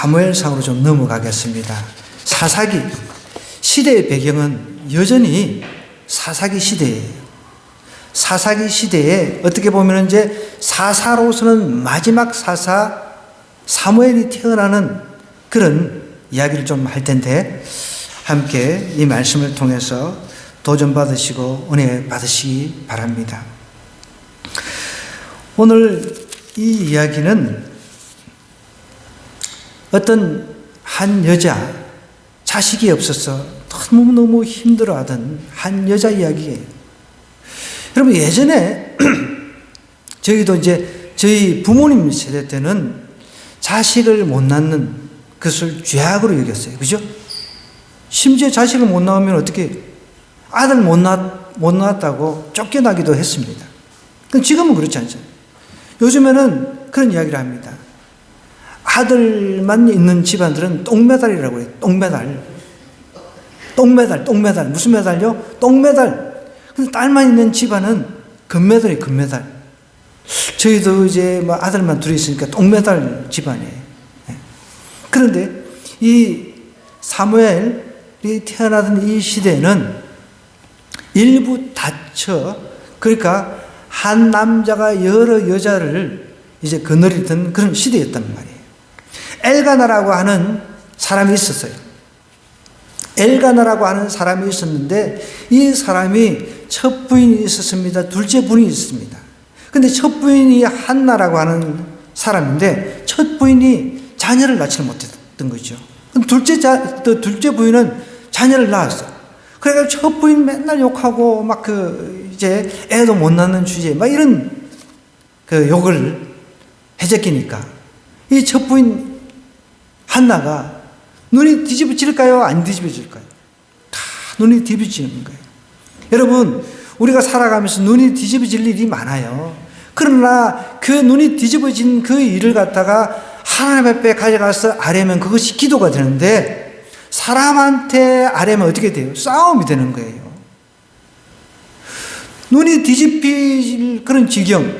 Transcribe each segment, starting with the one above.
사무엘상으로 좀 넘어가겠습니다. 사사기 시대의 배경은 여전히 사사기 시대예요. 사사기 시대에 어떻게 보면 이제 사사로서는 마지막 사사 사무엘이 태어나는 그런 이야기를 좀 할 텐데, 함께 이 말씀을 통해서 도전 받으시고 은혜 받으시기 바랍니다. 오늘 이 이야기는 어떤 한 여자, 자식이 없어서 너무너무 힘들어하던 한 여자 이야기예요. 여러분, 예전에 저희도 이제 저희 부모님 세대 때는 자식을 못 낳는 것을 죄악으로 여겼어요. 그죠? 심지어 자식을 못 낳으면 어떻게 아들 못 낳았다고 쫓겨나기도 했습니다. 지금은 그렇지 않죠. 요즘에는 그런 이야기를 합니다. 아들만 있는 집안들은 똥메달이라고 해요. 똥메달. 무슨 메달요? 똥메달. 근데 딸만 있는 집안은 금메달이에요, 금메달. 저희도 이제 뭐 아들만 둘이 있으니까 똥메달 집안이에요. 그런데 이 사무엘이 태어나던 이 시대는 일부 다처, 그러니까 한 남자가 여러 여자를 이제 거느리던 그런 시대였단 말이에요. 엘가나라고 하는 사람이 있었어요. 엘가나라고 하는 사람이 있었는데 이 사람이 첫 부인이 있었습니다. 둘째 부인이 있었습니다. 근데 첫 부인이 한나라고 하는 사람인데 첫 부인이 자녀를 낳지를 못했던 거죠. 둘째 부인은 자녀를 낳았어요. 그래서 첫 부인 맨날 욕하고 막 이제 애도 못 낳는 주제에 막 이런 욕을 해제끼니까 이 첫 부인 한나가 눈이 뒤집어질까요? 안 뒤집어질까요? 다 눈이 뒤집어지는 거예요. 여러분, 우리가 살아가면서 눈이 뒤집어질 일이 많아요. 그러나 그 눈이 뒤집어진 그 일을 갖다가 하나님 앞에 가져가서 아뢰면 그것이 기도가 되는데, 사람한테 아뢰면 어떻게 돼요? 싸움이 되는 거예요. 눈이 뒤집힐 그런 지경,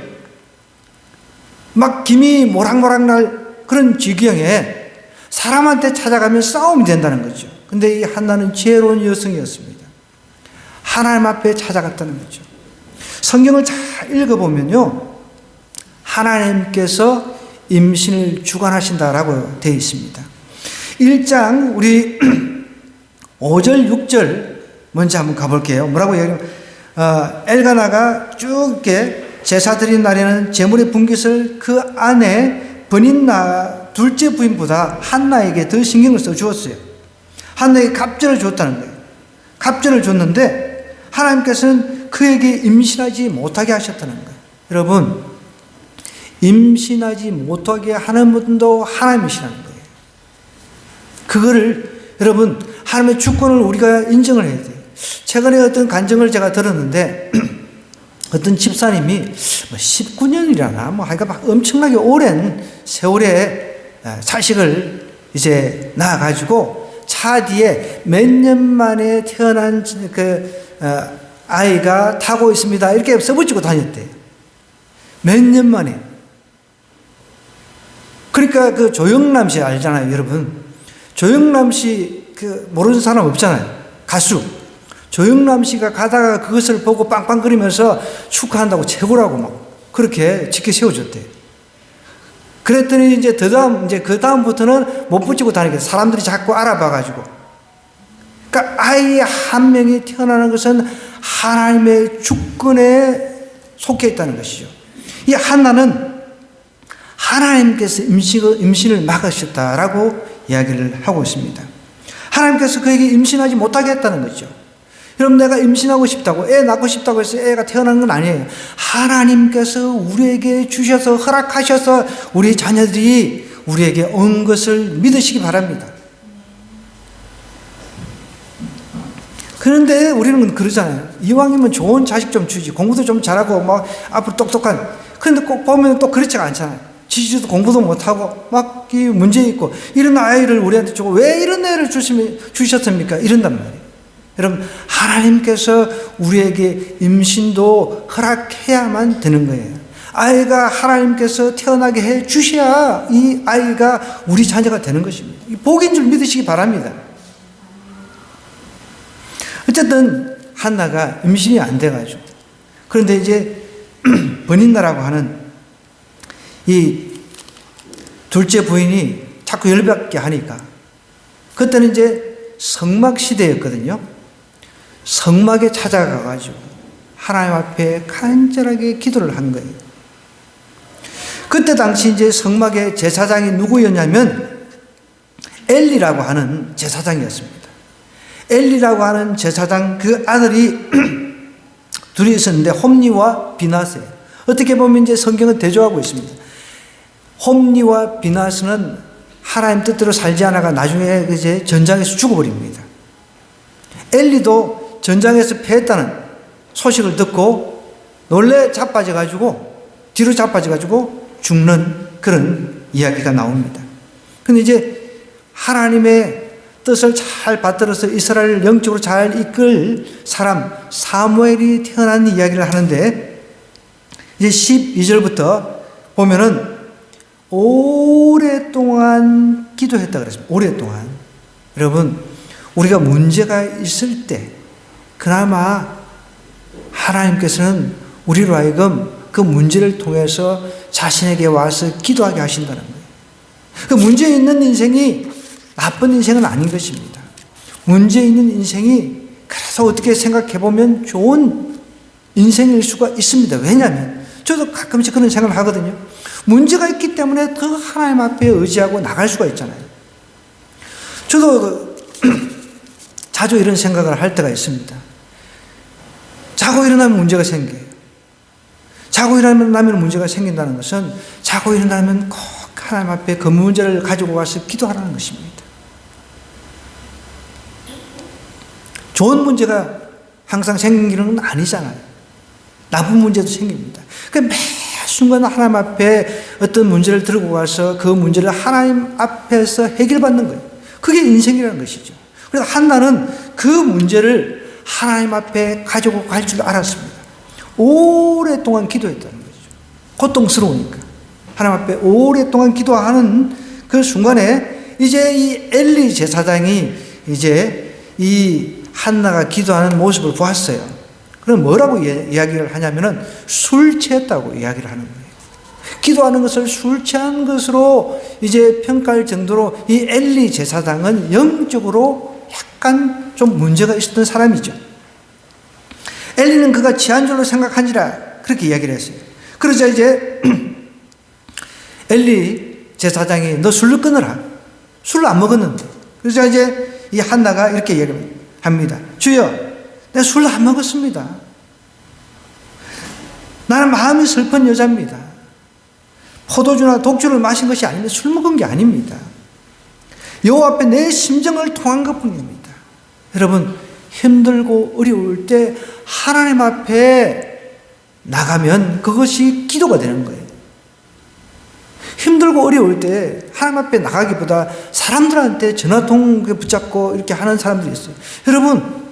막 김이 모락모락 날 그런 지경에 사람한테 찾아가면 싸움이 된다는 거죠. 근데 이 한나는 지혜로운 여성이었습니다. 하나님 앞에 찾아갔다는 거죠. 성경을 잘 읽어보면요, 하나님께서 임신을 주관하신다라고 되어 있습니다. 1장 우리 5절 6절 먼저 한번 가볼게요. 뭐라고 얘기하면 엘가나가 쭉 이렇게 제사 드린 날에는 제물의 분깃을 그 아내 버닌나 둘째 부인보다 한나에게 더 신경을 써주었어요. 한나에게 갑절을 줬다는 거예요. 갑절을 줬는데 하나님께서는 그에게 임신하지 못하게 하셨다는 거예요. 여러분, 임신하지 못하게 하는 분도 하나님이시라는 거예요. 그거를 여러분, 하나님의 주권을 우리가 인정을 해야 돼요. 최근에 어떤 간증을 제가 들었는데 어떤 집사님이 19년이라나 하여간 막 엄청나게 오랜 세월에 자식을 이제 낳아가지고 차 뒤에 몇 년 만에 태어난 아이가 타고 있습니다. 이렇게 써붙이고 다녔대요. 몇 년 만에. 그러니까 그 조영남 씨 알잖아요, 여러분. 조영남 씨 모르는 사람 없잖아요. 가수. 조영남 씨가 가다가 그것을 보고 빵빵거리면서 축하한다고 최고라고 막 그렇게 지켜 세워줬대요. 그랬더니 이제 그 다음부터는 못 붙이고 다니게 사람들이 자꾸 알아봐가지고. 그러니까 아이 한 명이 태어나는 것은 하나님의 주권에 속해 있다는 것이죠. 이 한나는 하나님께서 임신을 막으셨다라고 이야기를 하고 있습니다. 하나님께서 그에게 임신하지 못하게 했다는 거죠. 여러분, 내가 임신하고 싶다고, 애 낳고 싶다고 해서 애가 태어나는 건 아니에요. 하나님께서 우리에게 주셔서 허락하셔서 우리 자녀들이 우리에게 온 것을 믿으시기 바랍니다. 그런데 우리는 그러잖아요. 이왕이면 좋은 자식 좀 주지. 공부도 좀 잘하고 막 앞으로 똑똑한. 그런데 꼭 보면 또 그렇지가 않잖아요. 지지도 공부도 못하고 막 문제 있고 이런 아이를 우리한테 주고 왜 이런 애를 주셨습니까? 이런단 말이에요. 여러분, 하나님께서 우리에게 임신도 허락해야만 되는 거예요. 아이가 하나님께서 태어나게 해 주셔야 이 아이가 우리 자녀가 되는 것입니다. 복인 줄 믿으시기 바랍니다. 어쨌든 한나가 임신이 안 돼가지고, 그런데 이제 버닌나라고 하는 이 둘째 부인이 자꾸 열받게 하니까, 그때는 이제 성막 시대였거든요. 성막에 찾아가가지고 하나님 앞에 간절하게 기도를 한 거예요. 그때 당시 이제 성막의 제사장이 누구였냐면 엘리라고 하는 제사장이었습니다. 엘리라고 하는 제사장 그 아들이 둘이 있었는데 홈니와 비나스예요. 어떻게 보면 이제 성경은 대조하고 있습니다. 홈니와 비나스는 하나님 뜻대로 살지 않아가 나중에 이제 전장에서 죽어버립니다. 엘리도 전장에서 패했다는 소식을 듣고 놀래 자빠져가지고 뒤로 자빠져가지고 죽는 그런 이야기가 나옵니다. 근데 이제 하나님의 뜻을 잘 받들어서 이스라엘을 영적으로 잘 이끌 사람 사무엘이 태어난 이야기를 하는데, 이제 12절부터 보면은 오랫동안 기도했다 그랬습니다. 오랫동안. 여러분, 우리가 문제가 있을 때 그나마 하나님께서는 우리로 하여금 그 문제를 통해서 자신에게 와서 기도하게 하신다는 거예요. 그 문제 있는 인생이 나쁜 인생은 아닌 것입니다. 문제 있는 인생이 그래서 어떻게 생각해 보면 좋은 인생일 수가 있습니다. 왜냐하면 저도 가끔씩 그런 생각을 하거든요. 문제가 있기 때문에 더 하나님 앞에 의지하고 나갈 수가 있잖아요. 저도 자주 이런 생각을 할 때가 있습니다. 자고 일어나면 문제가 생겨요. 자고 일어나면 문제가 생긴다는 것은 자고 일어나면 꼭 하나님 앞에 그 문제를 가지고 와서 기도하라는 것입니다. 좋은 문제가 항상 생기는 건 아니잖아요. 나쁜 문제도 생깁니다. 매 순간 하나님 앞에 어떤 문제를 들고 와서 그 문제를 하나님 앞에서 해결받는 거예요. 그게 인생이라는 것이죠. 그래서 한나는 그 문제를 하나님 앞에 가지고 갈 줄 알았습니다. 오랫동안 기도했다는 거죠. 고통스러우니까. 하나님 앞에 오랫동안 기도하는 그 순간에 이제 이 엘리 제사장이 이제 이 한나가 기도하는 모습을 보았어요. 그럼 뭐라고 이야기를 하냐면은 술 취했다고 이야기를 하는 거예요. 기도하는 것을 술 취한 것으로 이제 평가할 정도로 이 엘리 제사장은 영적으로 약간 좀 문제가 있었던 사람이죠. 엘리는 그가 취한 줄로 생각하니라 그렇게 이야기를 했어요. 그러자 이제 엘리 제사장이 너 술을 끊어라. 술을 안 먹었는데. 그러자 이제 이 한나가 이렇게 얘기합니다. 주여, 내가 술을 안 먹었습니다. 나는 마음이 슬픈 여자입니다. 포도주나 독주를 마신 것이 아닌데 술 먹은 게 아닙니다. 여호와 앞에 내 심정을 통한 것뿐입니다. 여러분, 힘들고 어려울 때 하나님 앞에 나가면 그것이 기도가 되는 거예요. 힘들고 어려울 때 하나님 앞에 나가기보다 사람들한테 전화통 붙잡고 이렇게 하는 사람들이 있어요. 여러분,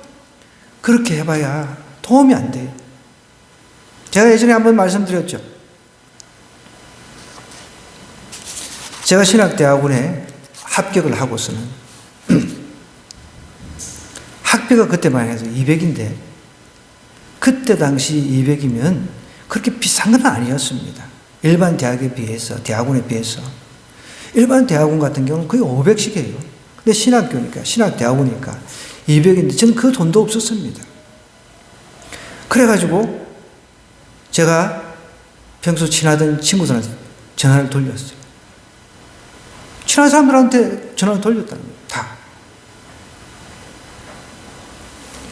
그렇게 해봐야 도움이 안 돼요. 제가 예전에 한번 말씀드렸죠. 제가 신학대학원에 합격을 하고서는 학비가 그때만 해도 200인데 그때 당시 200이면 그렇게 비싼 건 아니었습니다. 일반 대학에 비해서, 대학원에 비해서. 일반 대학원 같은 경우는 거의 500씩 해요. 근데 신학대학원이니까 200인데 저는 그 돈도 없었습니다. 그래가지고 제가 평소 친하던 친구들한테 전화를 돌렸어요. 친한 사람들한테 전화를 돌렸다는 거예요. 다.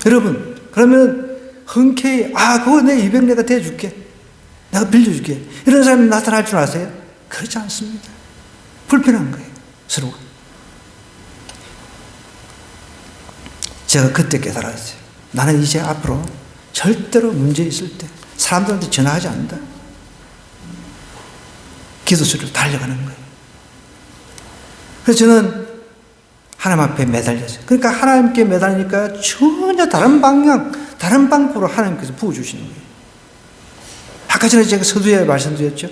여러분, 그러면 흔쾌히 그거 내 200 내가 대줄게. 내가 빌려줄게. 이런 사람이 나타날 줄 아세요? 그렇지 않습니다. 불편한 거예요. 서로가. 제가 그때 깨달았어요. 나는 이제 앞으로 절대로 문제 있을 때 사람들한테 전화하지 않는다. 기도수를 달려가는 거예요. 그래서 저는 하나님 앞에 매달렸어요. 그러니까 하나님께 매달리니까 전혀 다른 방향, 다른 방법으로 하나님께서 부어주시는 거예요. 아까 전에 제가 서두에 말씀드렸죠.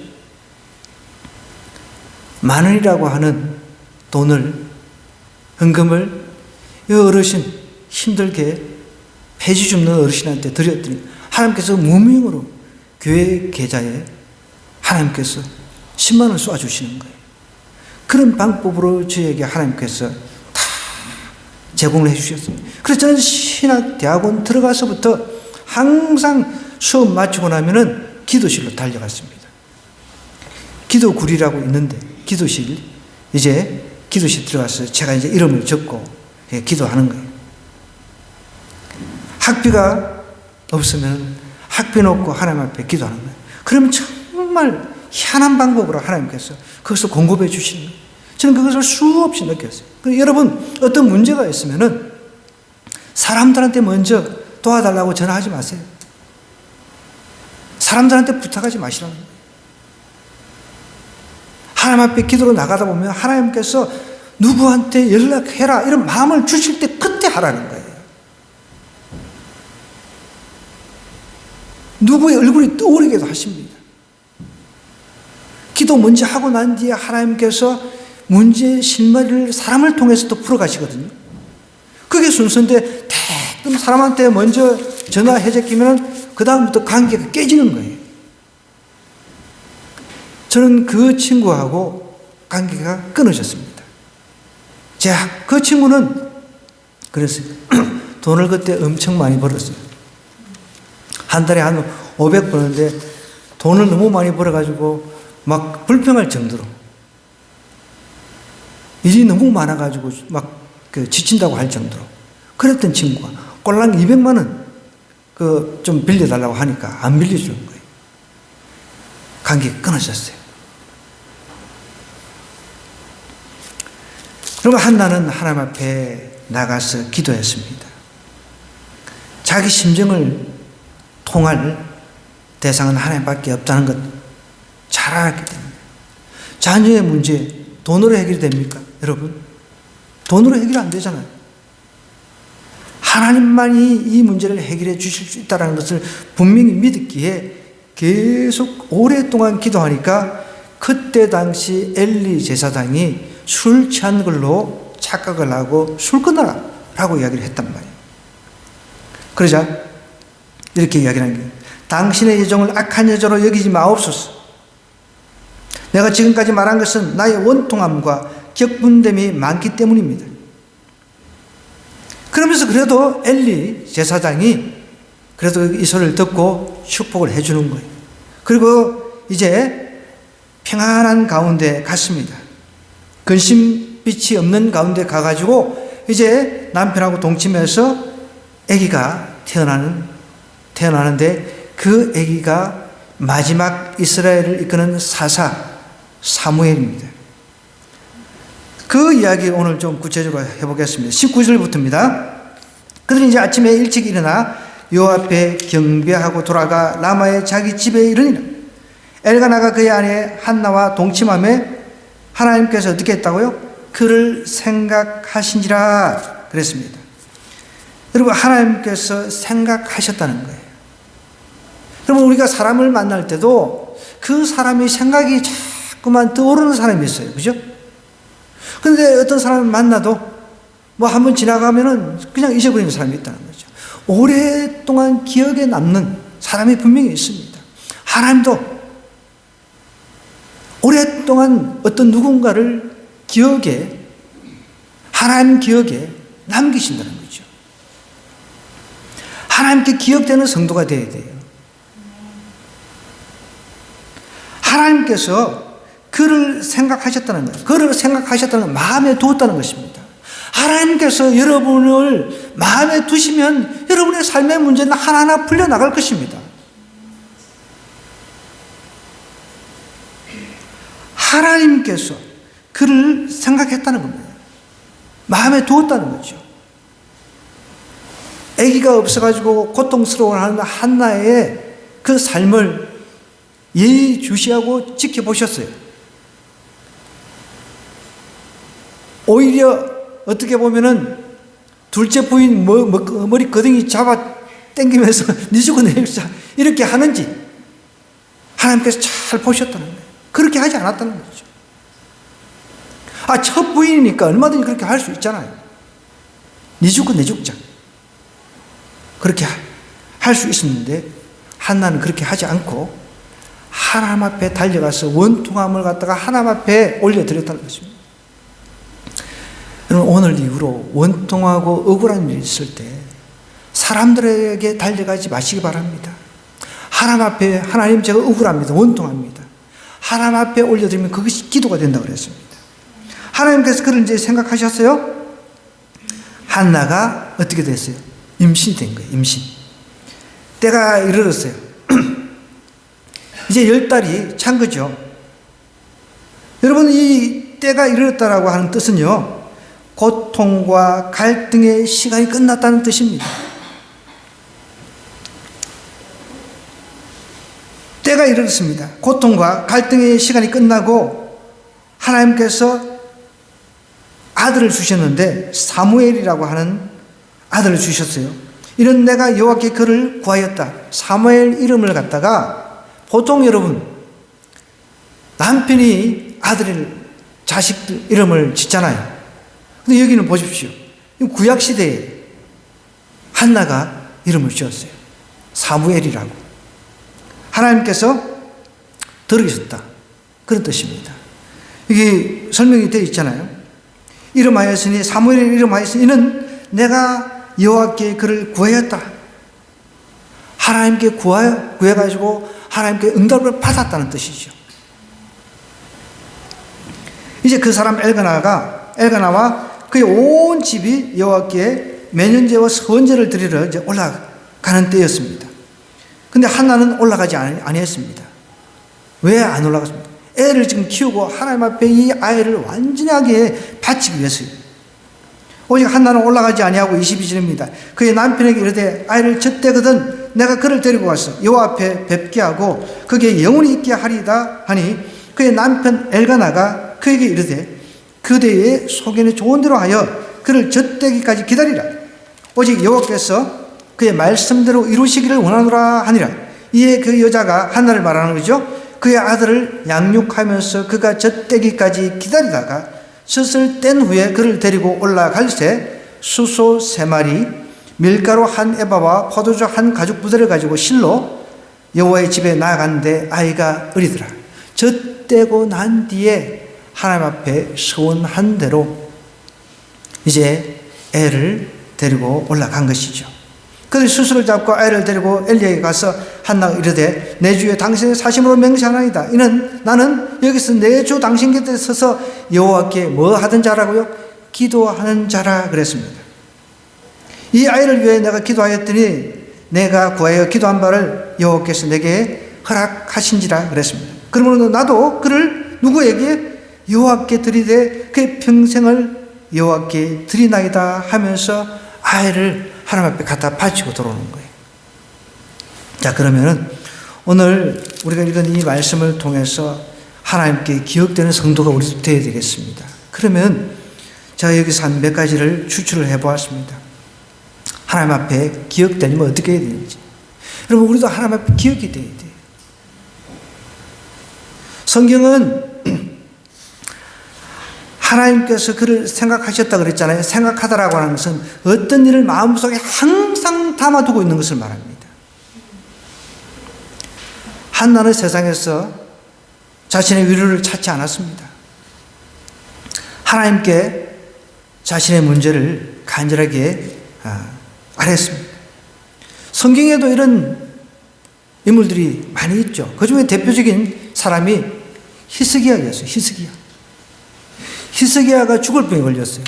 10,000원이라고 하는 돈을, 헌금을 이 어르신, 힘들게 폐지 줍는 어르신한테 드렸더니 하나님께서 무명으로 교회 계좌에 하나님께서 10만 원 쏴주시는 거예요. 그런 방법으로 저에게 하나님께서 다 제공을 해주셨어요. 그래서 저는 신학대학원 들어가서부터 항상 수업 마치고 나면은 기도실로 달려갔습니다. 기도굴이라고 있는데 기도실, 이제 기도실 들어가서 제가 이제 이름을 적고 기도하는 거예요. 학비가 없으면 학비 놓고 하나님 앞에 기도하는 거예요. 그러면 정말 희한한 방법으로 하나님께서 그것을 공급해 주시는 거예요. 저는 그것을 수없이 느꼈어요. 여러분, 어떤 문제가 있으면은 사람들한테 먼저 도와달라고 전화하지 마세요. 사람들한테 부탁하지 마시라는 거예요. 하나님 앞에 기도로 나가다 보면 하나님께서 누구한테 연락해라 이런 마음을 주실 때 그때 하라는 거예요. 누구의 얼굴이 떠오르게도 하십니다. 기도 먼저 하고 난 뒤에 하나님께서 문제의 실마리를 사람을 통해서도 풀어가시거든요. 그게 순서인데 대뜸 사람한테 먼저 전화해 제끼면 그 다음부터 관계가 깨지는 거예요. 저는 그 친구하고 관계가 끊어졌습니다. 그 친구는 그랬어요. 돈을 그때 엄청 많이 벌었어요. 한 달에 한 500 버는데 돈을 너무 많이 벌어가지고 막 불평할 정도로 일이 너무 많아가지고 막 지친다고 할 정도로 그랬던 친구가 꼴랑 200만 원 좀 빌려달라고 하니까 안 빌려주는 거예요. 관계가 끊어졌어요. 그러면 한나는 하나님 앞에 나가서 기도했습니다. 자기 심정을 통할 대상은 하나님밖에 없다는 것 잘 알았기 때문에. 자녀의 문제 돈으로 해결이 됩니까? 여러분, 돈으로 해결 안 되잖아요. 하나님만이 이 문제를 해결해 주실 수 있다는 것을 분명히 믿었기에 계속 오랫동안 기도하니까 그때 당시 엘리 제사장이 술 취한 걸로 착각을 하고 술 끊어라 라고 이야기를 했단 말이에요. 그러자 이렇게 이야기를 한 거예요. 당신의 여종을 악한 여자로 여기지 마옵소서. 내가 지금까지 말한 것은 나의 원통함과 격분됨이 많기 때문입니다. 그러면서 그래도 엘리 제사장이 그래도 이 소리를 듣고 축복을 해주는 거예요. 그리고 이제 평안한 가운데 갔습니다. 근심빛이 없는 가운데 가가지고 이제 남편하고 동침해서 아기가 태어나는데 그 아기가 마지막 이스라엘을 이끄는 사사 사무엘입니다. 그 이야기 오늘 좀 구체적으로 해보겠습니다. 19절부터입니다. 그들이 이제 아침에 일찍 일어나 여호와 앞에 경배하고 돌아가 라마의 자기 집에 이르니라. 엘가나가 그의 아내 한나와 동침하며 하나님께서 어떻게 했다고요? 그를 생각하신지라 그랬습니다. 여러분, 하나님께서 생각하셨다는 거예요. 그러면 우리가 사람을 만날 때도 그 사람이 생각이 자꾸만 떠오르는 사람이 있어요. 그죠? 근데 어떤 사람을 만나도 뭐 한번 지나가면은 그냥 잊어버리는 사람이 있다는 거죠. 오랫동안 기억에 남는 사람이 분명히 있습니다. 하나님도 오랫동안 어떤 누군가를 하나님 기억에 남기신다는 거죠. 하나님께 기억되는 성도가 되어야 돼요. 하나님께서 그를 생각하셨다는 거예요. 그를 생각하셨다는 건 마음에 두었다는 것입니다. 하나님께서 여러분을 마음에 두시면 여러분의 삶의 문제는 하나하나 풀려나갈 것입니다. 하나님께서 그를 생각했다는 겁니다. 마음에 두었다는 거죠. 아기가 없어가지고 고통스러워하는 한나의 그 삶을 예의주시하고 지켜보셨어요. 오히려 어떻게 보면은 둘째 부인 머리 거덩이 잡아 당기면서 네 죽어 내리자 이렇게 하는지 하나님께서 잘 보셨다는 거예요. 그렇게 하지 않았다는 거죠. 첫 부인이니까 얼마든지 그렇게 할 수 있잖아요. 네 죽고 내 죽자. 그렇게 할 수 있었는데 한나는 그렇게 하지 않고 하나님 앞에 달려가서 원통함을 갖다가 하나님 앞에 올려드렸다는 것입니다. 여러분, 오늘 이후로 원통하고 억울한 일이 있을 때 사람들에게 달려가지 마시기 바랍니다. 하나님 앞에, 하나님 제가 억울합니다. 원통합니다. 하나님 앞에 올려드리면 그것이 기도가 된다고 그랬습니다. 하나님께서 그걸 이제 생각하셨어요. 한나가 어떻게 됐어요? 임신이 된 거예요. 임신. 때가 이르렀어요. 이제 10달이 찬 거죠. 여러분, 이 때가 이르렀다라고 하는 뜻은요, 고통과 갈등의 시간이 끝났다는 뜻입니다. 때가 이르렀습니다. 고통과 갈등의 시간이 끝나고 하나님께서 아들을 주셨는데 사무엘이라고 하는 아들을 주셨어요. 이런 내가 여호와께 그를 구하였다. 사무엘 이름을 갖다가 보통 여러분 남편이 아들 자식들 이름을 짓잖아요. 근데 여기는 보십시오. 구약시대에 한나가 이름을 지었어요. 사무엘이라고. 하나님께서 들으셨다. 그런 뜻입니다. 이게 설명이 되어 있잖아요. 이름하였으니, 사무엘의 이름하였으니 이는 내가 여호와께 그를 구하였다. 하나님께 구해가지고 하나님께 응답을 받았다는 뜻이죠. 이제 그 사람 엘가나와 그의 온 집이 여호와께 매년제와 서원제를 드리러 이제 올라가는 때였습니다. 근데 한나는 올라가지 아니했습니다. 왜 안 올라갔습니까? 애를 지금 키우고 하나님 앞에 이 아이를 완전하게 바치기 위해서요. 오직 한나는 올라가지 아니하고 22절입니다. 그의 남편에게 이르되 아이를 젖대거든 내가 그를 데리고 와서 여호와 앞에 뵙게 하고 그게 영원히 있게 하리이다 하니 그의 남편 엘가나가 그에게 이르되 그대의 소견에 좋은 대로 하여 그를 젖대기까지 기다리라. 오직 여호와께서 그의 말씀대로 이루시기를 원하노라 하니라. 이에 그 여자가 한나를 말하는 거죠. 그의 아들을 양육하면서 그가 젖대기까지 기다리다가 젖을 뗀 후에 그를 데리고 올라갈새 수소 3마리 밀가루 1에바와 포도주 1가죽 부대를 가지고 실로 여호와의 집에 나아갔는데 아이가 어리더라. 젖대고 난 뒤에 하나님 앞에 서원한 대로 이제 애를 데리고 올라간 것이죠. 그들이 수수를 잡고 아이를 데리고 엘리에게 가서 한나가 이르되 내 주에 당신의 사심으로 맹세하나이다. 이는 나는 여기서 내 주 당신 곁에 서서 여호와께 뭐 하던 자라고요? 기도하는 자라 그랬습니다. 이 아이를 위해 내가 기도하였더니 내가 구하여 기도한 바를 여호와께서 내게 허락하신지라 그랬습니다. 그러므로 나도 그를 누구에게? 여호와께 드리되 그의 평생을 여호와께 드리나이다 하면서 아이를 하나님 앞에 갖다 바치고 들어오는 거예요. 자, 그러면은 오늘 우리가 읽은 이 말씀을 통해서 하나님께 기억되는 성도가 우리도 되어야 되겠습니다. 그러면 제가 여기서 한 몇 가지를 추출을 해보았습니다. 하나님 앞에 기억되려면 어떻게 해야 되는지. 여러분, 우리도 하나님 앞에 기억이 돼야 돼요. 성경은 하나님께서 그를 생각하셨다 그랬잖아요. 생각하다라고 하는 것은 어떤 일을 마음속에 항상 담아두고 있는 것을 말합니다. 한나는 세상에서 자신의 위로를 찾지 않았습니다. 하나님께 자신의 문제를 간절하게 아뢰었습니다. 성경에도 이런 인물들이 많이 있죠. 그 중에 대표적인 사람이 히스기야였어요. 히스기야가 죽을 병에 걸렸어요.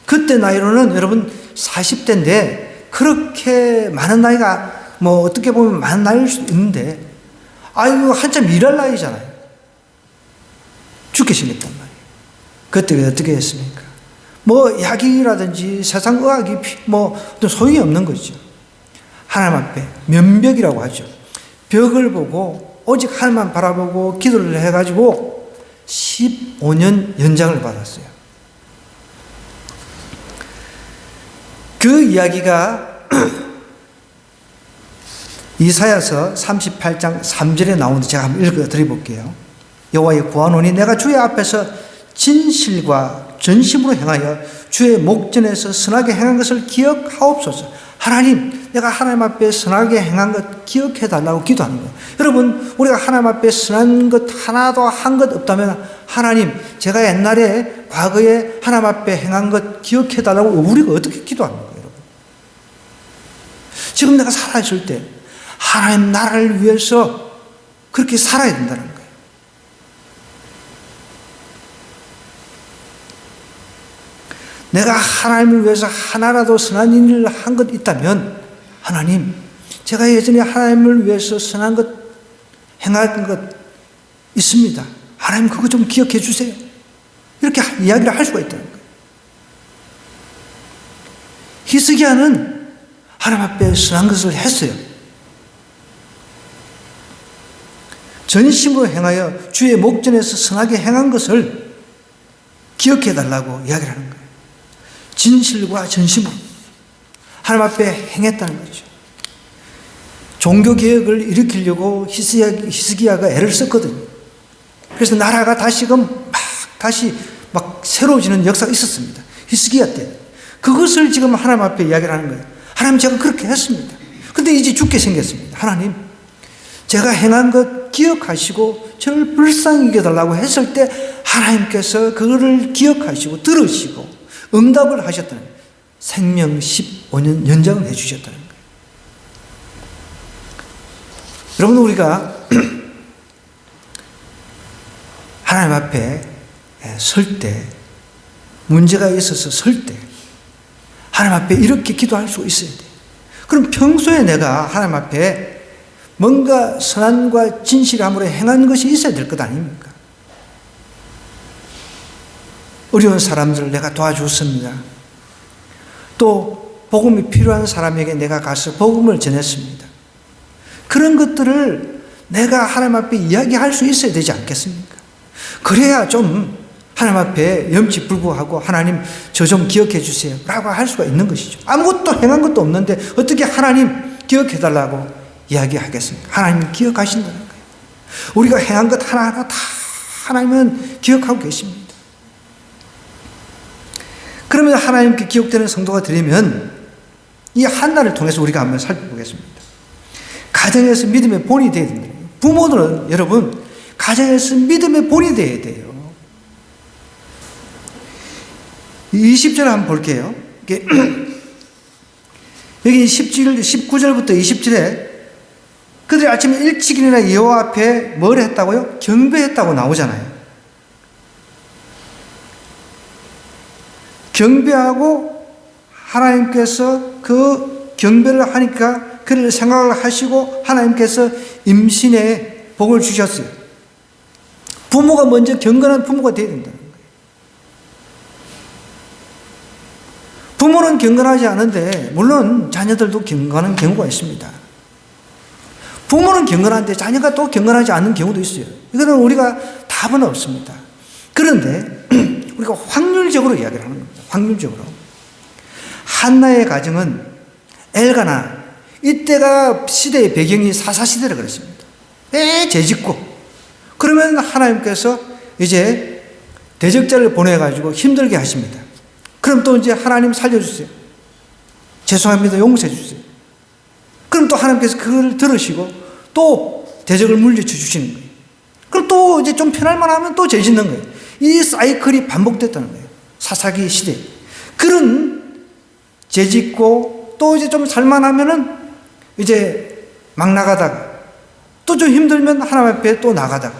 그때 나이로는 여러분 40대인데 그렇게 많은 나이가 뭐 어떻게 보면 많은 나이일 수 있는데 아이고 한참 일할 나이잖아요. 죽게 생겼단 말이에요. 그때 어떻게 했습니까? 뭐 약이라든지 세상 의학이 뭐 소용이 없는 거죠. 하나님 앞에 면벽이라고 하죠. 벽을 보고 오직 하나님만 바라보고 기도를 해가지고 15년 연장을 받았어요. 그 이야기가 이사야서 38장 3절에 나오는데 제가 한번 읽어드려볼게요. 여호와의 구하노니 내가 주의 앞에서 진실과 전심으로 행하여 주의 목전에서 선하게 행한 것을 기억하옵소서. 하나님, 내가 하나님 앞에 선하게 행한 것 기억해달라고 기도하는 거예요. 여러분, 우리가 하나님 앞에 선한 것 하나도 한 것 없다면 하나님, 제가 옛날에 과거에 하나님 앞에 행한 것 기억해달라고 우리가 어떻게 기도하는 거예요, 여러분? 지금 내가 살아있을 때 하나님 나라를 위해서 그렇게 살아야 된다는 거예요. 내가 하나님을 위해서 하나라도 선한 일을 한 것 있다면 하나님, 제가 예전에 하나님을 위해서 선한 것 행한 것 있습니다. 하나님 그거 좀 기억해 주세요. 이렇게 이야기를 할 수가 있다는 거예요. 히스기야는 하나님 앞에 선한 것을 했어요. 전심으로 행하여 주의 목전에서 선하게 행한 것을 기억해 달라고 이야기를 하는 거예요. 진실과 전심으로 하나님 앞에 행했다는 거죠. 종교개혁을 일으키려고 히스기야가 애를 썼거든요. 그래서 나라가 다시금 다시 새로워지는 역사가 있었습니다. 히스기야 때. 그것을 지금 하나님 앞에 이야기를 하는 거예요. 하나님, 제가 그렇게 했습니다. 근데 이제 죽게 생겼습니다. 하나님, 제가 행한 것 기억하시고 저를 불쌍히 여겨달라고 했을 때 하나님께서 그거를 기억하시고 들으시고 응답을 하셨다는 거예요. 생명 15년 연장을 해주셨다는 거예요. 여러분, 우리가 하나님 앞에 설 때, 문제가 있어서 설 때 하나님 앞에 이렇게 기도할 수 있어야 돼요. 그럼 평소에 내가 하나님 앞에 뭔가 선함과 진실함으로 행한 것이 있어야 될 것 아닙니까? 어려운 사람들을 내가 도와줬습니다. 또 복음이 필요한 사람에게 내가 가서 복음을 전했습니다. 그런 것들을 내가 하나님 앞에 이야기할 수 있어야 되지 않겠습니까? 그래야 좀 하나님 앞에 염치불구하고 하나님 저 좀 기억해 주세요 라고 할 수가 있는 것이죠. 아무것도 행한 것도 없는데 어떻게 하나님 기억해 달라고 이야기하겠습니까? 하나님 기억하신다는 거예요. 우리가 행한 것 하나하나 다 하나님은 기억하고 계십니다. 그러면 하나님께 기억되는 성도가 되려면 이 한나를 통해서 우리가 한번 살펴보겠습니다. 가정에서 믿음의 본이 되어야 된다. 부모들은 여러분 가정에서 믿음의 본이 되어야 돼요. 20절 한번 볼게요. 여기 19절부터 20절에 그들이 아침에 일찍 일어나 여호와 앞에 뭘 했다고요? 경배했다고 나오잖아요. 경배하고 하나님께서 그 경배를 하니까 그를 생각을 하시고 하나님께서 임신의 복을 주셨어요. 부모가 먼저 경건한 부모가 되어야 된다는 거예요. 부모는 경건하지 않은데 물론 자녀들도 경건한 경우가 있습니다. 부모는 경건한데 자녀가 또 경건하지 않는 경우도 있어요. 이거는 우리가 답은 없습니다. 그런데 우리가 확률적으로 이야기를 하는 겁니다. 확률적으로. 한나의 가정은 엘가나, 이때가 시대의 배경이 사사시대라 그랬습니다. 죄짓고 그러면 하나님께서 이제 대적자를 보내가지고 힘들게 하십니다. 그럼 또 이제 하나님 살려주세요. 죄송합니다. 용서해 주세요. 그럼 또 하나님께서 그걸 들으시고 또 대적을 물리쳐 주시는 거예요. 그럼 또 이제 좀 편할만 하면 또 죄 짓는 거예요. 이 사이클이 반복됐다는 거예요. 사사기 시대. 그런 죄 짓고 또 이제 좀 살만하면은 이제 막 나가다가 또 좀 힘들면 하나님 앞에 또 나가다가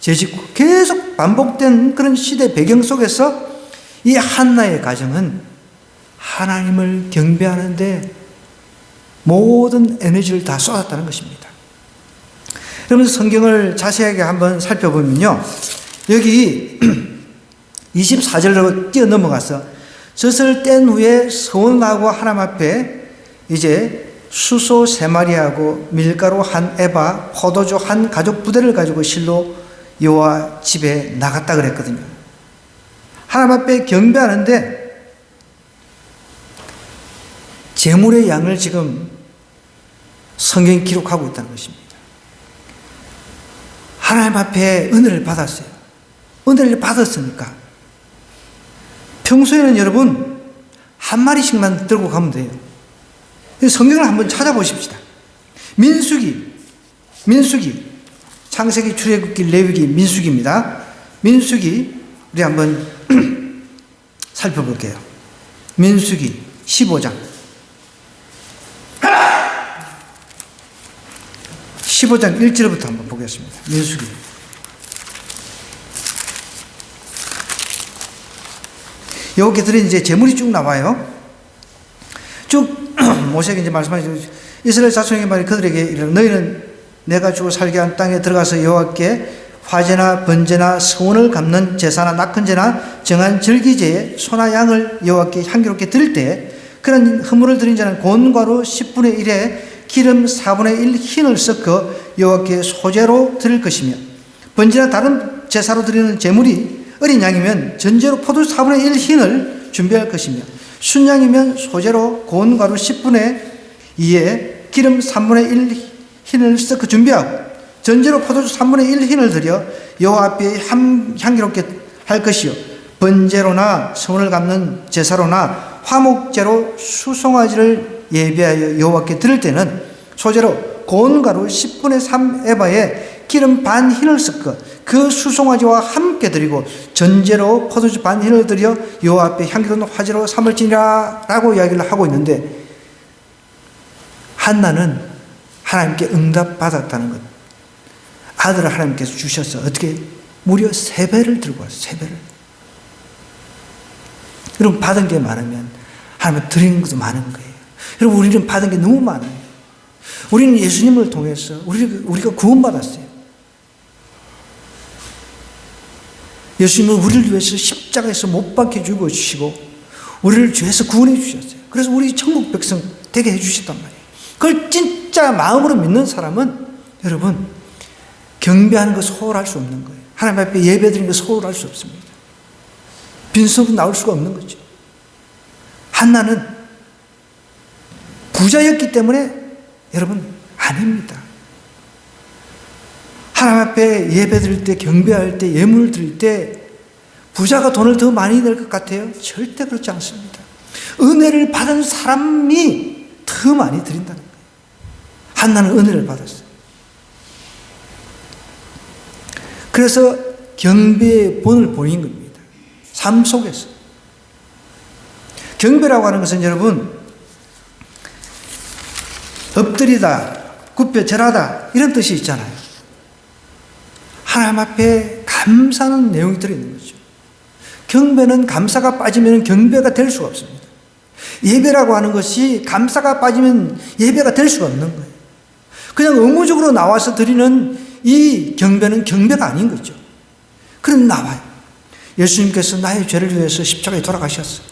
죄 짓고 계속 반복된 그런 시대 배경 속에서 이 한나의 가정은 하나님을 경배하는데 모든 에너지를 다 쏟았다는 것입니다. 여러분 성경을 자세하게 한번 살펴보면요. 여기 24절로 뛰어 넘어가서 젖을 뗀 후에 서원하고 하나님 앞에 이제 수소 3마리하고 밀가루 1에바, 포도주 1 가죽 부대를 가지고 실로 여호와 집에 나갔다 그랬거든요. 하나님 앞에 경배하는데 제물의 양을 지금 성경이 기록하고 있다는 것입니다. 하나님 앞에 은혜를 받았어요. 은혜를 받았으니까 평소에는 여러분 한 마리씩만 들고 가면 돼요. 성경을 한번 찾아보십시다. 민수기, 창세기, 출애굽기, 레위기, 민수기입니다. 민수기 우리 한번 살펴볼게요. 민수기 15장 1절부터 한번 보겠습니다. 민수기. 여기들은 이제 제물이 쭉 나와요. 쭉 모세에게 이제 말씀하시죠. 이스라엘 자손에게 말해 그들에게 이르라 너희는 내가 주고 살게 한 땅에 들어가서 여호와께 화제나 번제나 서원을 갚는 제사나 낙헌제나 정한 절기제에 소나 양을 여호와께 향기롭게 드릴 때 그런 허물을 드린 자는 곤과로 10분의 1에 기름 4분의 1 흰을 섞어 여호와께 소제로 드릴 것이며 번제나 다른 제사로 드리는 제물이 어린 양이면 전제로 포도주 4분의 1 흰을 준비할 것이며 순양이면 소제로 고운 가루 10분의 2에 기름 3분의 1 흰을 섞어 준비하고 전제로 포도주 3분의 1 흰을 들여 여호와 앞에 향기롭게 할 것이요 번제로나 서원을 갚는 제사로나 화목제로 수송아지를 예비하여 여호와께 드릴 때는 소제로 고운 가루 10분의 3 에바에 기름 반 흰을 섞어 그 수송아지와 함께 드리고 전제로 포도주 반 흰을 들여 여호와 앞에 향기로운 화제로 삼을지니라 라고 이야기를 하고 있는데 한나는 하나님께 응답받았다는 것. 아들을 하나님께서 주셔서 어떻게 무려 3배를 들고 왔어요. 3배를. 여러분 받은 게 많으면 하나님 드리는 것도 많은 거예요. 여러분 우리는 받은 게 너무 많아요. 우리는 예수님을 통해서 우리가 구원받았어요. 예수님은 우리를 위해서 십자가에서 못 박혀 죽어주시고 우리를 죄에서 구원해 주셨어요. 그래서 우리 천국 백성 되게 해주셨단 말이에요. 그걸 진짜 마음으로 믿는 사람은 여러분 경배하는 거 소홀할 수 없는 거예요. 하나님 앞에 예배드리는 거 소홀할 수 없습니다. 빈손으로 나올 수가 없는 거죠. 한나는 부자였기 때문에 여러분 아닙니다. 하나님 앞에 예배드릴 때 경배할 때 예물을 드릴 때 부자가 돈을 더 많이 낼 것 같아요? 절대 그렇지 않습니다. 은혜를 받은 사람이 더 많이 드린다는 거예요. 한나는 은혜를 받았어요. 그래서 경배의 본을 보인 겁니다. 삶 속에서. 경배라고 하는 것은 여러분 엎드리다, 굽혀 절하다 이런 뜻이 있잖아요. 하나님 앞에 감사하는 내용이 들어있는 거죠. 경배는 감사가 빠지면 경배가 될 수가 없습니다. 예배라고 하는 것이 감사가 빠지면 예배가 될 수가 없는 거예요. 그냥 의무적으로 나와서 드리는 이 경배는 경배가 아닌 거죠. 그럼 나와요. 예수님께서 나의 죄를 위해서 십자가에 돌아가셨어요.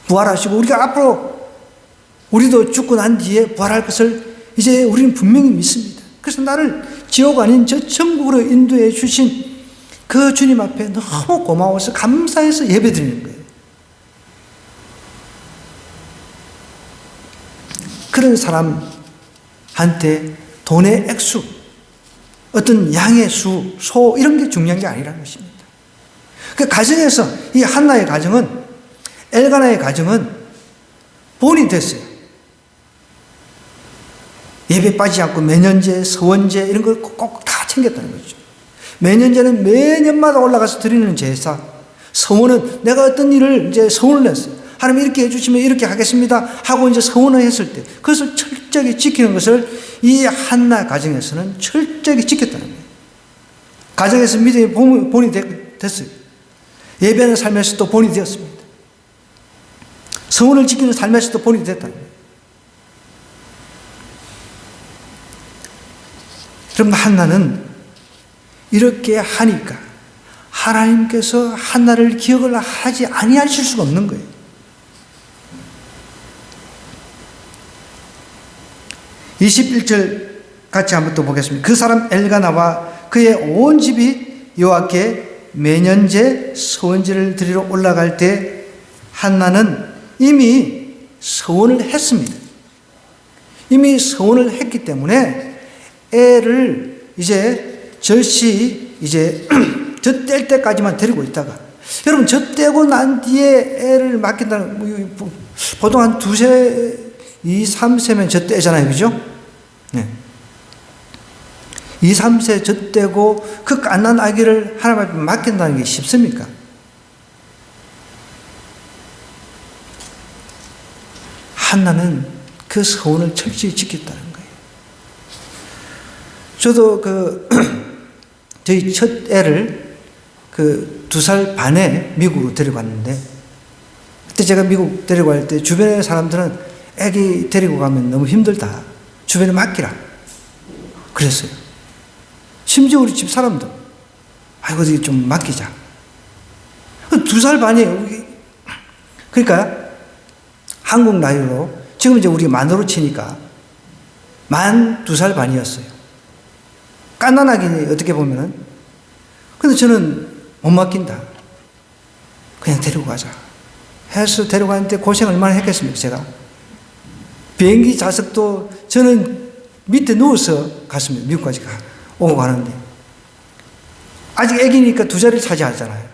부활하시고 우리가 앞으로 우리도 죽고 난 뒤에 부활할 것을 이제 우리는 분명히 믿습니다. 그래서 나를 지옥 아닌 저 천국으로 인도해 주신 그 주님 앞에 너무 고마워서 감사해서 예배드리는 거예요. 그런 사람한테 돈의 액수, 어떤 양의 수, 소 이런 게 중요한 게 아니라는 것입니다. 그 가정에서 이 한나의 가정은 엘가나의 가정은 본이 됐어요. 예배 빠지지 않고 매년제, 서원제 이런 걸 꼭 다 챙겼다는 거죠. 매년제는 매년마다 올라가서 드리는 제사, 서원은 내가 어떤 일을 이제 서원을 냈어요. 하나님 이렇게 해주시면 이렇게 하겠습니다 하고 이제 서원을 했을 때 그것을 철저히 지키는 것을 이 한나 가정에서는 철저히 지켰다는 거예요. 가정에서 믿음의 본이 됐어요. 예배하는 삶에서도 본이 되었습니다. 서원을 지키는 삶에서도 본이 됐다는 거예요. 그럼 한나는 이렇게 하니까 하나님께서 한나를 기억을 하지 아니하실 수가 없는 거예요. (21절) 같이 한번 또 보겠습니다. 그 사람 엘가나와 그의 온 집이 여호와께 매년제 서원제를 드리러 올라갈 때 한나는 이미 서원을 했습니다. 이미 서원을 했기 때문에 애를 이제 젖이 이제 젖 뗄 때까지만 데리고 있다가, 여러분 젖 떼고 난 뒤에 애를 맡긴다는, 보통 한 2세, 2, 3세면 젖 떼잖아요. 그죠? 네. 2, 3세 젖 떼고 그 갓난 아기를 하나님 앞에 맡긴다는 게 쉽습니까? 한나는 그 서원을 철저히 지켰다는 거예요. 저도 저희 첫 애를 2살 반에 미국으로 데려갔는데, 그때 제가 미국 데려갈 때 주변의 사람들은 애기 데리고 가면 너무 힘들다, 주변에 맡기라 그랬어요. 심지어 우리 집 사람도 아이고 어디 좀 맡기자. 2살 반이에요. 그러니까 한국 나이로 지금 이제 우리가 만으로 치니까 만 2살 반이었어요. 깐난하게 어떻게 보면은. 근데 저는 못 맡긴다, 그냥 데리고 가자 해서 데려가는데 고생 얼마나 했겠습니까? 제가 비행기 좌석도 저는 밑에 누워서 갔습니다. 미국까지 오고 가는데 아직 애기니까 2자리를 차지하잖아요.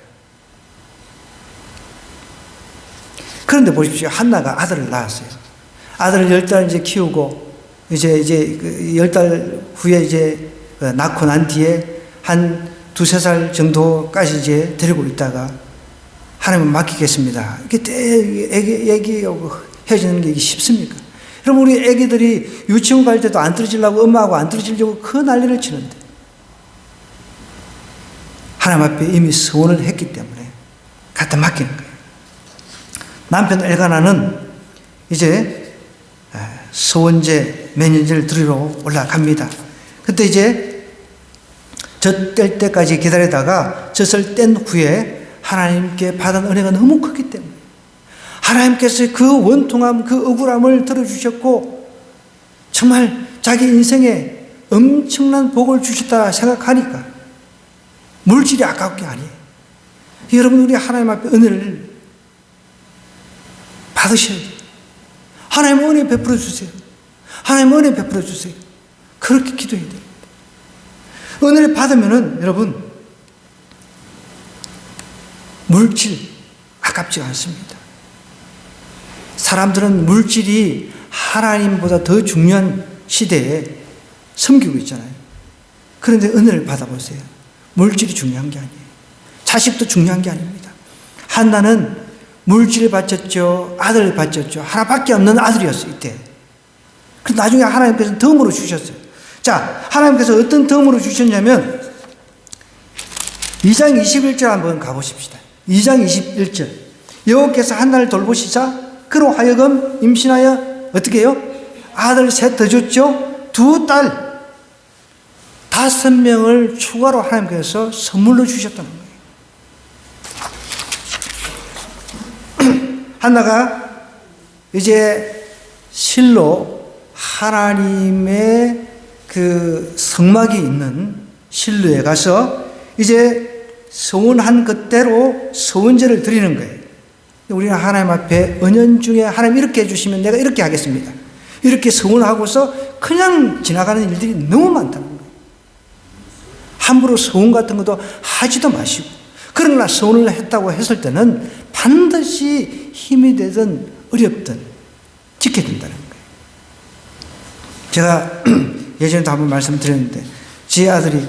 그런데 보십시오. 한나가 아들을 낳았어요. 아들을 10달 이제 키우고 이제 10달 후에 이제 낳고 난 뒤에 한 2-3살 정도까지 이제 데리고 있다가 하나님은 맡기겠습니다. 이게 애기하고 헤어지는 게 쉽습니까? 그럼 우리 애기들이 유치원 갈 때도 안 떨어지려고, 엄마하고 안 떨어지려고 그 난리를 치는데 하나님 앞에 이미 서원을 했기 때문에 갖다 맡기는 거예요. 남편 엘가나는 이제 서원제 매년제를 드리러 올라갑니다. 그때 이제 젖 뗄 때까지 기다리다가 젖을 뗀 후에 하나님께 받은 은혜가 너무 크기 때문에 하나님께서 그 원통함, 그 억울함을 들어주셨고 정말 자기 인생에 엄청난 복을 주셨다 생각하니까 물질이 아까운 게 아니에요. 여러분, 우리 하나님 앞에 은혜를 받으셔야 돼요. 하나님 은혜 베풀어 주세요. 하나님 은혜 베풀어 주세요. 그렇게 기도해야 됩니다. 은혜를 받으면은 여러분, 물질 아깝지가 않습니다. 사람들은 물질이 하나님보다 더 중요한 시대에 섬기고 있잖아요. 그런데 은혜를 받아보세요. 물질이 중요한 게 아니에요. 자식도 중요한 게 아닙니다. 한나는 물질을 바쳤죠. 아들을 바쳤죠. 하나밖에 없는 아들이었어요, 이때. 그래서 나중에 하나님께서 덤으로 주셨어요. 자, 하나님께서 어떤 덤으로 주셨냐면 2장 21절 한번 가보십시다. 2장 21절. 여호와께서 한나를 돌보시자 그로 하여금 임신하여 어떻게 해요? 아들 셋 더 줬죠. 2딸 5명을 추가로 하나님께서 선물로 주셨다는 거예요. 한나가 이제 실로 하나님의 그 성막이 있는 실로에 가서 이제 서원한 그대로 서원제를 드리는 거예요. 우리는 하나님 앞에 은연중에 하나님 이렇게 해주시면 내가 이렇게 하겠습니다, 이렇게 서원하고서 그냥 지나가는 일들이 너무 많다는 거예요. 함부로 서원 같은 것도 하지도 마시고, 그러나 서원을 했다고 했을 때는 반드시 힘이 되든 어렵든 지켜야 된다는 거예요. 제가 예전에도 한번 말씀드렸는데 제 아들이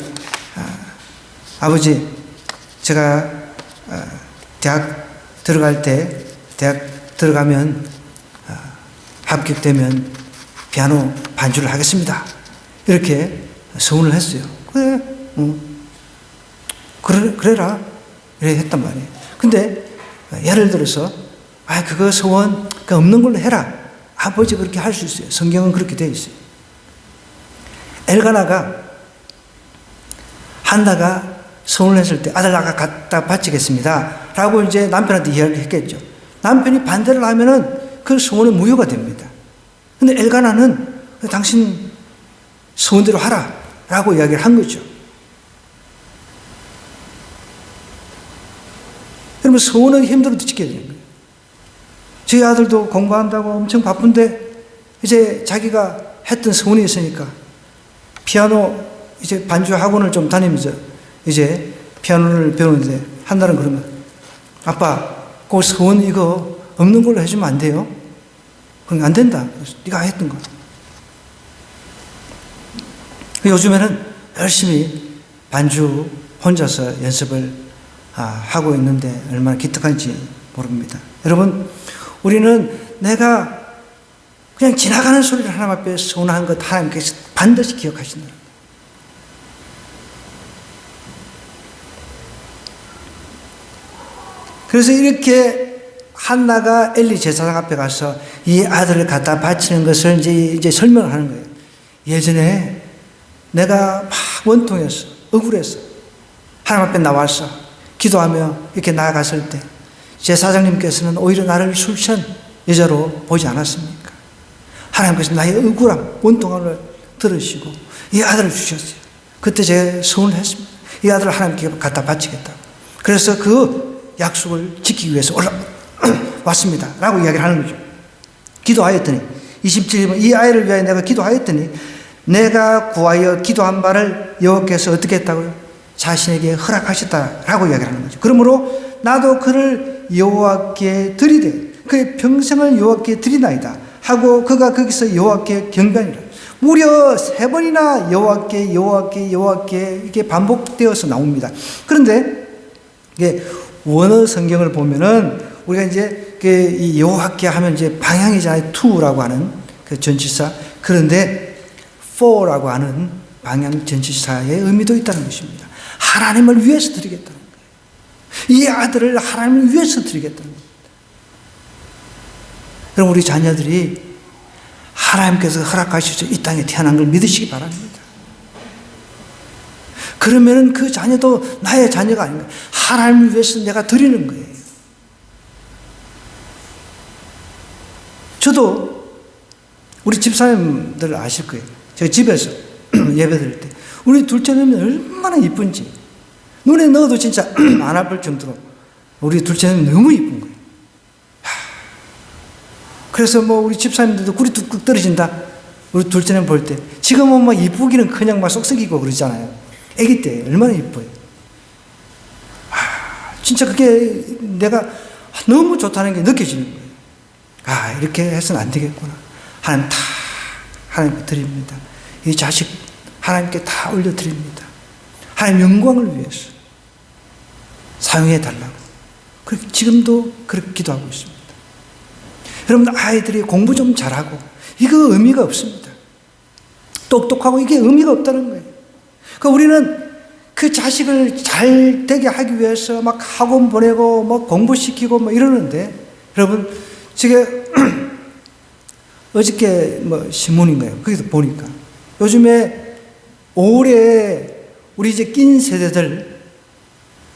아버지, 제가 대학 들어갈 때, 대학 들어가면 합격되면 피아노 반주를 하겠습니다, 이렇게 서원을 했어요. 그래라 이렇게 했단 말이에요. 근데 예를 들어서 그거 서원 없는 걸로 해라, 아버지 그렇게 할 수 있어요. 성경은 그렇게 되어 있어요. 엘가나가 한나가 서원을 했을 때 아들 나가 갖다 바치겠습니다 라고 이제 남편한테 이야기를 했겠죠. 남편이 반대를 하면은 그 서원은 무효가 됩니다. 근데 엘가나는 당신 서원대로 하라 라고 이야기를 한 거죠. 여러분, 서원은 힘들어도 지켜야 되는 거예요. 저희 아들도 공부한다고 엄청 바쁜데 이제 자기가 했던 소원이 있으니까 피아노 이제 반주 학원을 좀 다니면서 이제 피아노를 배우는데 한 달은 그러면 아빠 그 소원 이거 없는 걸로 해주면 안 돼요? 그럼 안 된다. 네가 했던 거. 요즘에는 열심히 반주 혼자서 연습을 하고 있는데 얼마나 기특한지 모릅니다. 여러분, 우리는 내가 그냥 지나가는 소리를 하나님 앞에 소원한 것 하나님께서 반드시 기억하신다. 그래서 이렇게 한나가 엘리 제사장 앞에 가서 이 아들을 갖다 바치는 것을 이제 설명을 하는 거예요. 예전에 내가 막 원통했어. 억울했어. 하나님 앞에 나와서 기도하며 이렇게 나아갔을 때 제사장님께서는 오히려 나를 술 취한 여자로 보지 않았습니까? 하나님께서 나의 억울함, 원통함을 들으시고 이 아들을 주셨어요. 그때 제가 소원을 했습니다. 이 아들을 하나님께 갖다 바치겠다고. 그래서 그 약속을 지키기 위해서 왔습니다. 라고 이야기를 하는 거죠. 기도하였더니 27번 이 아이를 위하여 내가 기도하였더니 내가 구하여 기도한 바를 여호와께서 어떻게 했다고요? 자신에게 허락하셨다라고 이야기를 하는 거죠. 그러므로 나도 그를 여호와께 드리되 그의 평생을 여호와께 드리나이다 하고 그가 거기서 여호와께 경배하니라. 무려 3번이나 여호와께 이게 반복되어서 나옵니다. 그런데 이게 원어 성경을 보면은 우리가 이제 이 여호와께 하면 이제 방향이잖아요. to라고 하는 그 전치사. 그런데 for라고 하는 방향 전치사의 의미도 있다는 것입니다. 하나님을 위해서 드리겠다는 거예요. 이 아들을 하나님을 위해서 드리겠다는 겁니다. 그럼 우리 자녀들이 하나님께서 허락하셔서 이 땅에 태어난 걸 믿으시기 바랍니다. 그러면은 그 자녀도 나의 자녀가 아닌가. 하나님을 위해서 내가 드리는 거예요. 저도 우리 집사님들 아실 거예요. 제가 집에서 예배 드릴 때 우리 둘째는 얼마나 이쁜지 눈에 넣어도 진짜 안 아플 정도로 우리 둘째는 너무 이쁜 거예요. 그래서 뭐 우리 집사님들도 꿀이 뚝뚝 떨어진다. 우리 둘째는 볼 때 지금은 뭐 이쁘기는 그냥 막 쏙쏙이고 그러잖아요. 아기 때 얼마나 이뻐요. 진짜 그게 내가 너무 좋다는 게 느껴지는 거예요. 이렇게 해서는 안 되겠구나. 하나님 다 하나님께 드립니다. 이 자식 하나님께 다 올려드립니다. 하나님 영광을 위해서 사용해 달라고. 지금도 그렇게 기도하고 있습니다. 여러분, 아이들이 공부 좀 잘하고 이거 의미가 없습니다. 똑똑하고 이게 의미가 없다는 거예요. 그러니까 우리는 그 자식을 잘 되게 하기 위해서 막 학원 보내고 막 공부시키고 뭐 이러는데, 여러분, 제가 어저께 뭐 신문인가요? 거기서 보니까 요즘에 올해 우리 이제 낀 세대들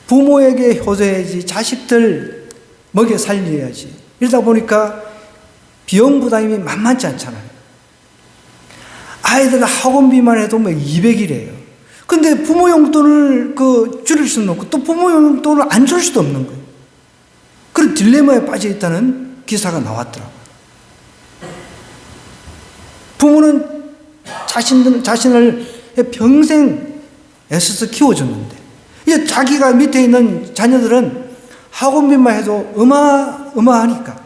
부모에게 효도해야지 자식들 먹여 살려야지 이러다 보니까 비용 부담이 만만치 않잖아요. 아이들 학원비만 해도 뭐 200이래요. 근데 부모 용돈을 줄일 수는 없고 또 부모 용돈을 안 줄 수도 없는 거예요. 그런 딜레마에 빠져 있다는 기사가 나왔더라고요. 부모는 자신을 평생 애써서 키워줬는데 이제 자기가 밑에 있는 자녀들은 학원비만 해도 어마어마하니까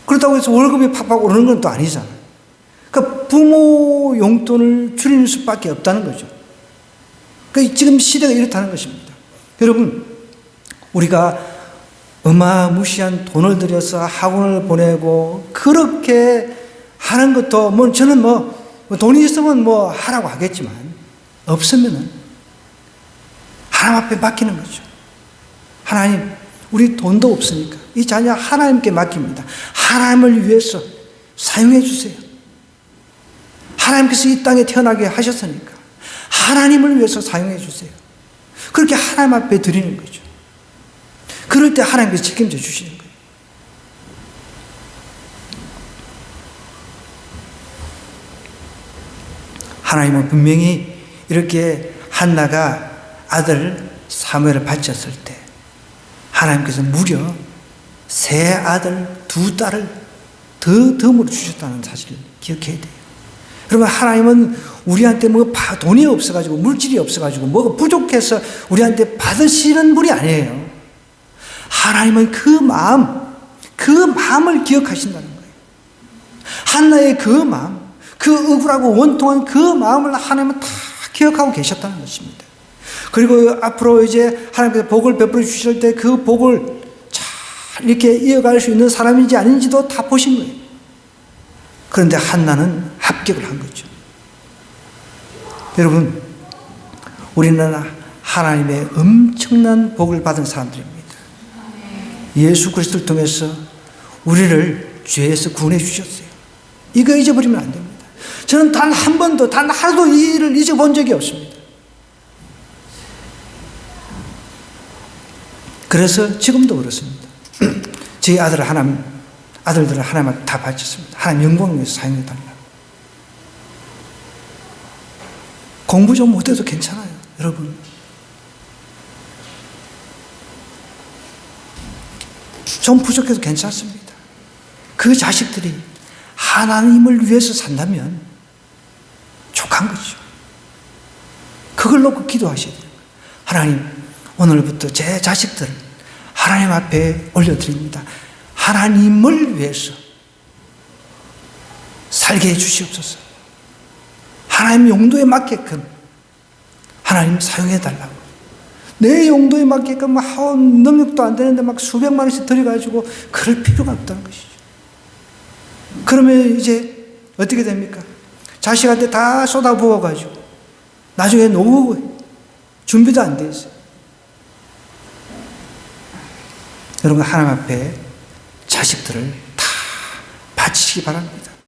그렇다고 해서 월급이 팍팍 오르는 건 또 아니잖아요. 그러니까 부모 용돈을 줄일 수밖에 없다는 거죠. 그러니까 지금 시대가 이렇다는 것입니다. 여러분, 우리가 어마무시한 돈을 들여서 학원을 보내고 그렇게 하는 것도 뭐 저는 뭐 돈이 있으면 뭐 하라고 하겠지만 없으면은 하나님 앞에 맡기는 거죠. 하나님, 우리 돈도 없으니까 이 자녀 하나님께 맡깁니다. 하나님을 위해서 사용해 주세요. 하나님께서 이 땅에 태어나게 하셨으니까 하나님을 위해서 사용해 주세요. 그렇게 하나님 앞에 드리는 거죠. 그럴 때 하나님께서 책임져 주시는 거예요. 하나님은 분명히 이렇게 한나가 아들 사무엘을 바쳤을 때 하나님께서 무려 3 아들 2 딸을 더 덤으로 주셨다는 사실을 기억해야 돼요. 그러면 하나님은 우리한테 돈이 없어가지고, 물질이 없어가지고, 뭐가 부족해서 우리한테 받으시는 분이 아니에요. 하나님은 그 마음을 기억하신다는 거예요. 한나의 그 마음, 그 억울하고 원통한 그 마음을 하나님은 다 기억하고 계셨다는 것입니다. 그리고 앞으로 이제 하나님께서 복을 베풀어 주실 때 그 복을 잘 이렇게 이어갈 수 있는 사람인지 아닌지도 다 보신 거예요. 그런데 한나는 합격을 한 거죠. 여러분, 우리는 하나님의 엄청난 복을 받은 사람들입니다. 예수 그리스도를 통해서 우리를 죄에서 구원해 주셨어요. 이거 잊어버리면 안 됩니다. 저는 단 한 번도, 단 하루도 이 일을 잊어본 적이 없습니다. 그래서 지금도 그렇습니다. 저희 아들들을 하나님한테 다 바쳤습니다. 하나님 영광을 위해서 사용해달라고. 공부 좀 못해도 괜찮아요, 여러분. 좀 부족해도 괜찮습니다. 그 자식들이 하나님을 위해서 산다면 족한 거죠. 그걸 놓고 기도하셔야 돼요. 하나님, 오늘부터 제 자식들을 하나님 앞에 올려드립니다. 하나님을 위해서 살게 해 주시옵소서. 하나님 용도에 맞게끔 하나님 사용해 달라고. 내 용도에 맞게끔 능력도 안 되는데 막 수백만 원씩 들여가지고 그럴 필요가 없다는 것이죠. 그러면 이제 어떻게 됩니까? 자식한테 다 쏟아부어가지고 나중에 노후 준비도 안 돼 있어요. 여러분, 하나님 앞에 자식들을 다 바치시기 바랍니다.